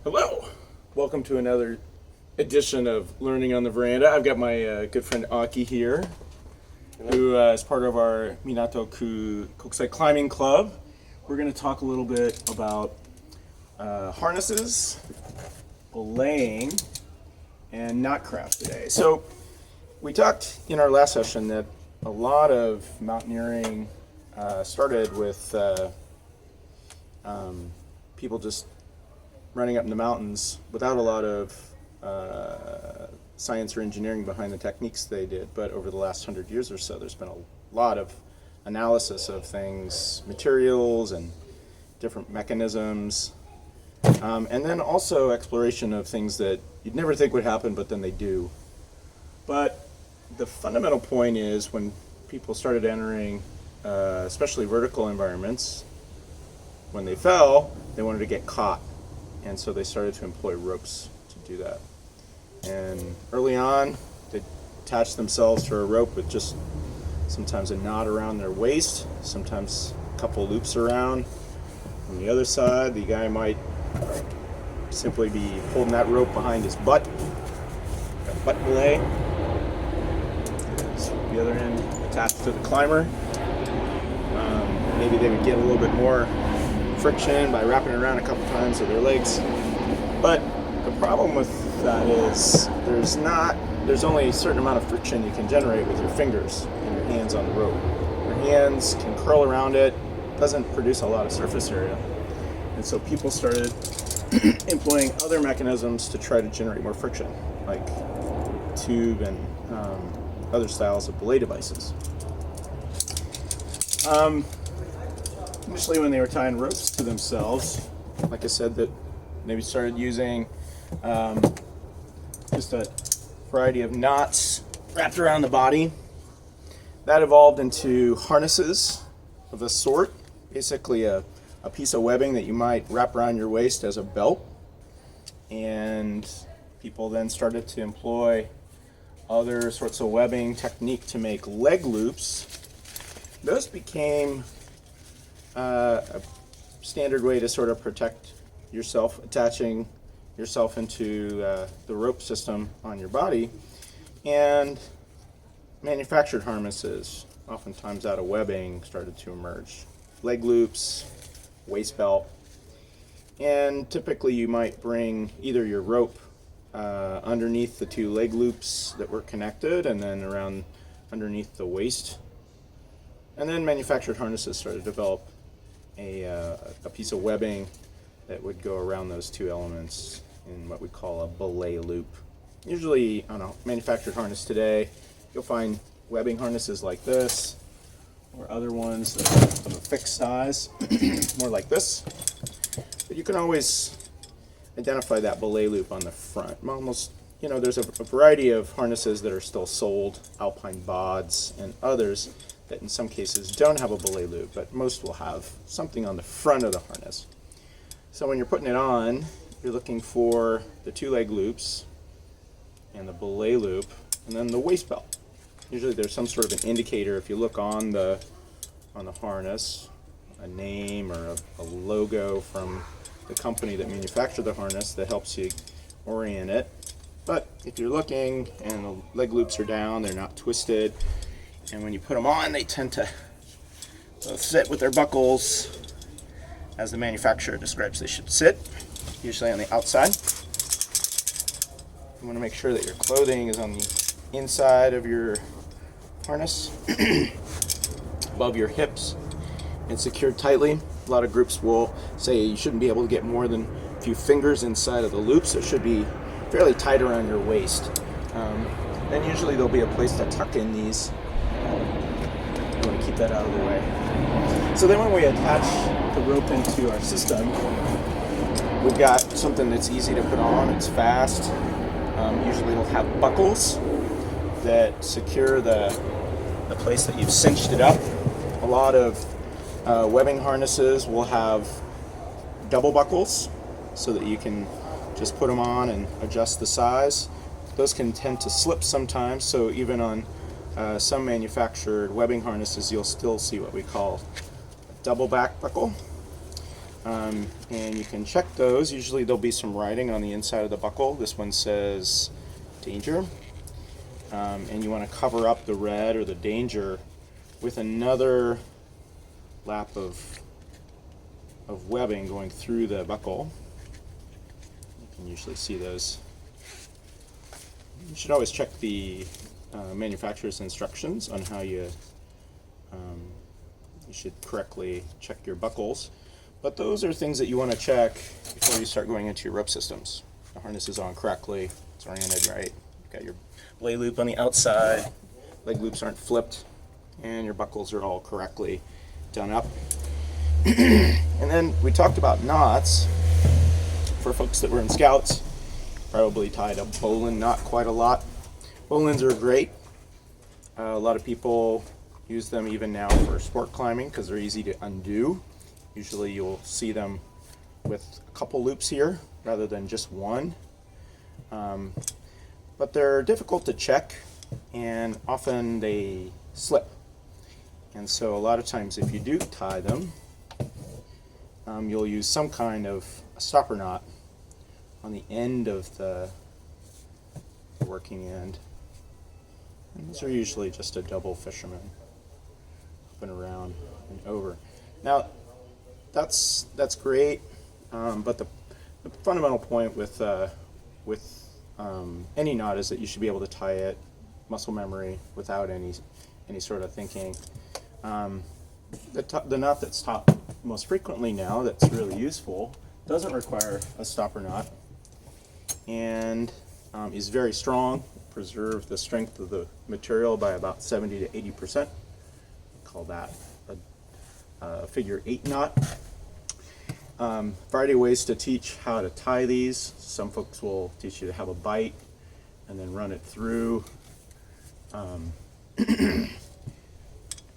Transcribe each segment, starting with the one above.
Hello! Welcome to another edition of Learning on the Veranda. I've got my good friend Aki here, who is part of our Minato-ku Kokusai Climbing Club. We're going to talk a little bit about harnesses, belaying, and knotcraft today. So, we talked in our last session that a lot of mountaineering started with people just running up in the mountains without a lot of science or engineering behind the techniques they did. But over the last 100 years or so, there's been a lot of analysis of things, materials and different mechanisms, and then also exploration of things that you'd never think would happen, but then they do. But the fundamental point is when people started entering, especially vertical environments, when they fell, they wanted to get caught. And so they started to employ ropes to do that. And early on, they attached themselves to a rope with just sometimes a knot around their waist, sometimes a couple loops around. On the other side, the guy might simply be holding that rope behind his butt, a butt belay. So the other end attached to the climber. Maybe they would get a little bit more friction by wrapping it around a couple times with their legs. But the problem with that is there's only a certain amount of friction you can generate with your fingers and your hands on the rope. Your hands can curl around it, doesn't produce a lot of surface area. And so people started employing other mechanisms to try to generate more friction, like tube and other styles of belay devices. Initially, when they were tying ropes to themselves, like I said, that maybe started using just a variety of knots wrapped around the body. That evolved into harnesses of a sort, basically a piece of webbing that you might wrap around your waist as a belt. And people then started to employ other sorts of webbing technique to make leg loops. Those became a standard way to sort of protect yourself, attaching yourself into the rope system on your body, and manufactured harnesses, oftentimes out of webbing, started to emerge. Leg loops, waist belt, and typically you might bring either your rope underneath the two leg loops that were connected, and then around underneath the waist. And then manufactured harnesses started to develop a piece of webbing that would go around those two elements in what we call a belay loop. Usually on a manufactured harness today, you'll find webbing harnesses like this, or other ones that are of a fixed size, more like this. But you can always identify that belay loop on the front. Almost, there's a variety of harnesses that are still sold, Alpine Bods and others, that in some cases don't have a belay loop, but most will have something on the front of the harness. So when you're putting it on, you're looking for the two leg loops and the belay loop, and then the waist belt. Usually there's some sort of an indicator if you look on the harness, a name or a logo from the company that manufactured the harness that helps you orient it. But if you're looking and the leg loops are down, they're not twisted, and when you put them on, they tend to sit with their buckles as the manufacturer describes they should sit, usually on the outside. You want to make sure that your clothing is on the inside of your harness, above your hips, and secured tightly. A lot of groups will say you shouldn't be able to get more than a few fingers inside of the loops. It should be fairly tight around your waist. Then usually there'll be a place to tuck in these. You want to keep that out of the way. So then when we attach the rope into our system, we've got something that's easy to put on. It's fast. Usually it'll have buckles that secure the place that you've cinched it up. A lot of webbing harnesses will have double buckles so that you can just put them on and adjust the size. Those can tend to slip sometimes, so even on some manufactured webbing harnesses, you'll still see what we call a double back buckle. And you can check those. Usually there'll be some writing on the inside of the buckle. This one says danger. And you want to cover up the red or the danger with another lap of webbing going through the buckle. You can usually see those. You should always check the manufacturer's instructions on how you should correctly check your buckles. But those are things that you want to check before you start going into your rope systems. The harness is on correctly, it's oriented right, you've got your belay loop on the outside, leg loops aren't flipped, and your buckles are all correctly done up. And then we talked about knots. For folks that were in Scouts, probably tied a bowline knot quite a lot. Bowlines are great. A lot of people use them even now for sport climbing because they're easy to undo. Usually you'll see them with a couple loops here rather than just one. But they're difficult to check and often they slip. And so a lot of times if you do tie them, you'll use some kind of a stopper knot on the end of the working end. And these are usually just a double fisherman, up and around and over. Now, that's great, but the fundamental point with any knot is that you should be able to tie it muscle memory without any sort of thinking. The knot that's taught most frequently now that's really useful doesn't require a stopper knot and is very strong, preserve the strength of the material by about 70 to 80%. Call that a figure 8 knot. Variety of ways to teach how to tie these. Some folks will teach you to have a bite and then run it through. I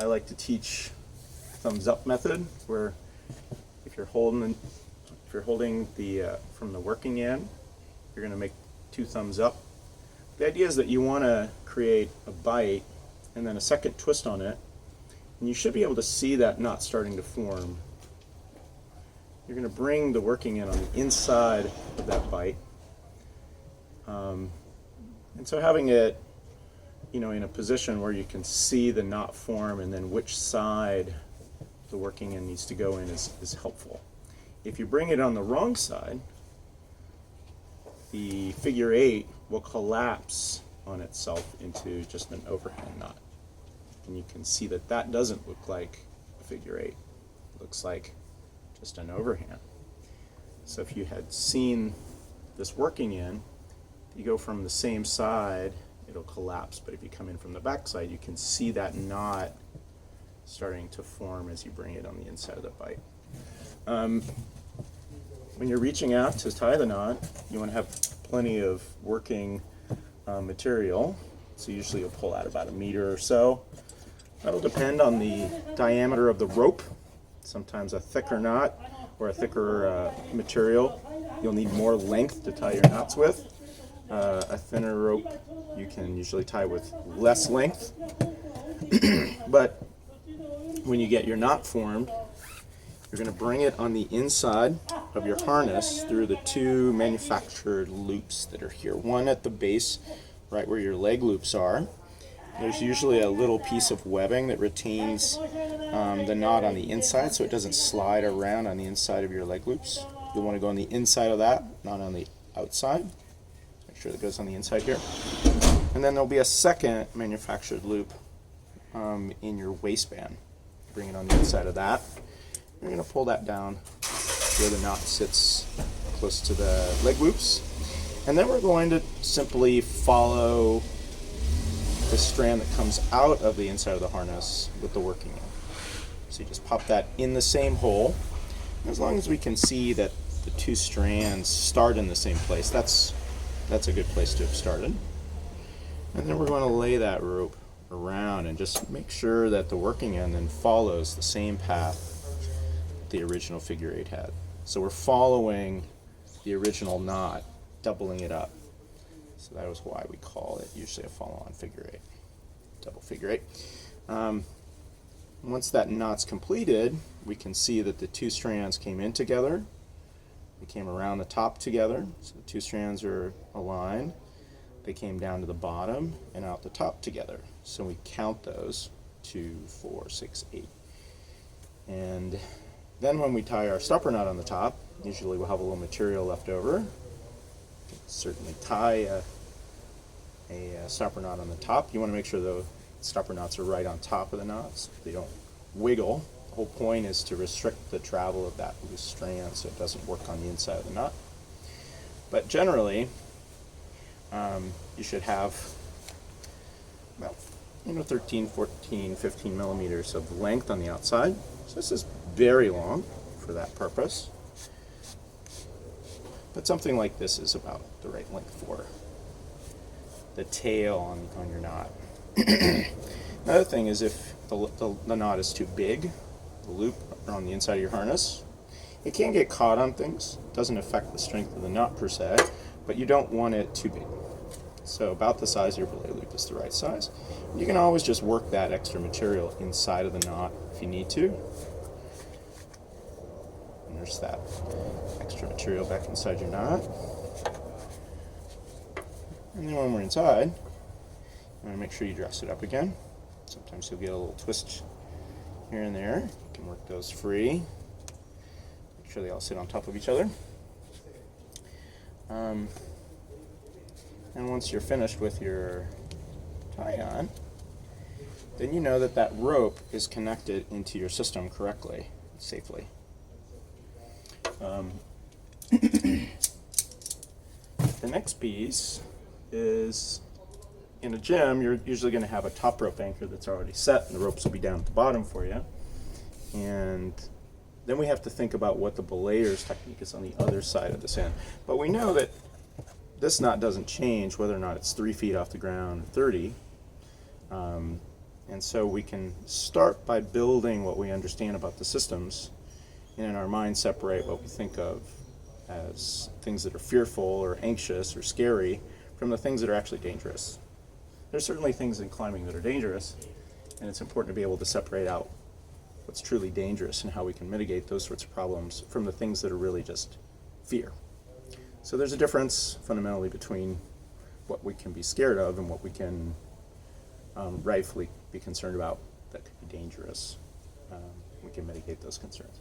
like to teach thumbs up method, where if you're holding the from the working end, you're going to make 2 thumbs up. The idea is that you want to create a bite and then a second twist on it, and you should be able to see that knot starting to form. You're going to bring the working end on the inside of that bite, and so having it, in a position where you can see the knot form and then which side the working end needs to go in is helpful. If you bring it on the wrong side, the figure 8 will collapse on itself into just an overhand knot. And you can see that that doesn't look like a figure 8. It looks like just an overhand. So if you had seen this working in, if you go from the same side, it'll collapse. But if you come in from the back side, you can see that knot starting to form as you bring it on the inside of the bite. When you're reaching out to tie the knot, you want to have plenty of working material. So usually you'll pull out about 1 meter or so. That'll depend on the diameter of the rope. Sometimes a thicker knot or a thicker material, you'll need more length to tie your knots with. A thinner rope you can usually tie with less length. But when you get your knot formed, you're going to bring it on the inside of your harness through the 2 manufactured loops that are here. One at the base, right where your leg loops are. There's usually a little piece of webbing that retains the knot on the inside so it doesn't slide around on the inside of your leg loops. You'll want to go on the inside of that, not on the outside. Make sure that goes on the inside here. And then there'll be a second manufactured loop in your waistband. Bring it on the inside of that. You're going to pull that down where the knot sits close to the leg loops. And then we're going to simply follow the strand that comes out of the inside of the harness with the working end. So you just pop that in the same hole. As long as we can see that the 2 strands start in the same place, that's a good place to have started. And then we're going to lay that rope around and just make sure that the working end then follows the same path the original figure 8 had. So we're following the original knot, doubling it up. So that was why we call it usually a follow-on figure 8, double figure 8. Once that knot's completed, we can see that the two strands came in together. They came around the top together, so the two strands are aligned. They came down to the bottom and out the top together. So we count those 2, 4, 6, 8. And then when we tie our stopper knot on the top, usually we'll have a little material left over. Certainly tie a stopper knot on the top. You want to make sure the stopper knots are right on top of the knots. They don't wiggle. The whole point is to restrict the travel of that loose strand so it doesn't work on the inside of the knot. But generally, you should have about 13, 14, 15 millimeters of length on the outside. So this is very long for that purpose. But something like this is about the right length for the tail on your knot. Another thing is if the knot is too big, the loop on the inside of your harness, it can get caught on things. It doesn't affect the strength of the knot per se, but you don't want it too big. So about the size of your belay loop is the right size. You can always just work that extra material inside of the knot if you need to. And there's that extra material back inside your knot. And then when we're inside, you want to make sure you dress it up again. Sometimes you'll get a little twist here and there. You can work those free. Make sure they all sit on top of each other. And once you're finished with your tie-on, then you know that that rope is connected into your system correctly, safely. The next piece is, in a gym, you're usually going to have a top rope anchor that's already set, and the ropes will be down at the bottom for you. And then we have to think about what the belayer's technique is on the other side of this end. But we know that this knot doesn't change whether or not it's 3 feet off the ground or 30. And so we can start by building what we understand about the systems, and in our mind separate what we think of as things that are fearful or anxious or scary from the things that are actually dangerous. There's certainly things in climbing that are dangerous, and it's important to be able to separate out what's truly dangerous and how we can mitigate those sorts of problems from the things that are really just fear. So there's a difference fundamentally between what we can be scared of and what we can rightfully be concerned about that could be dangerous. We can mitigate those concerns.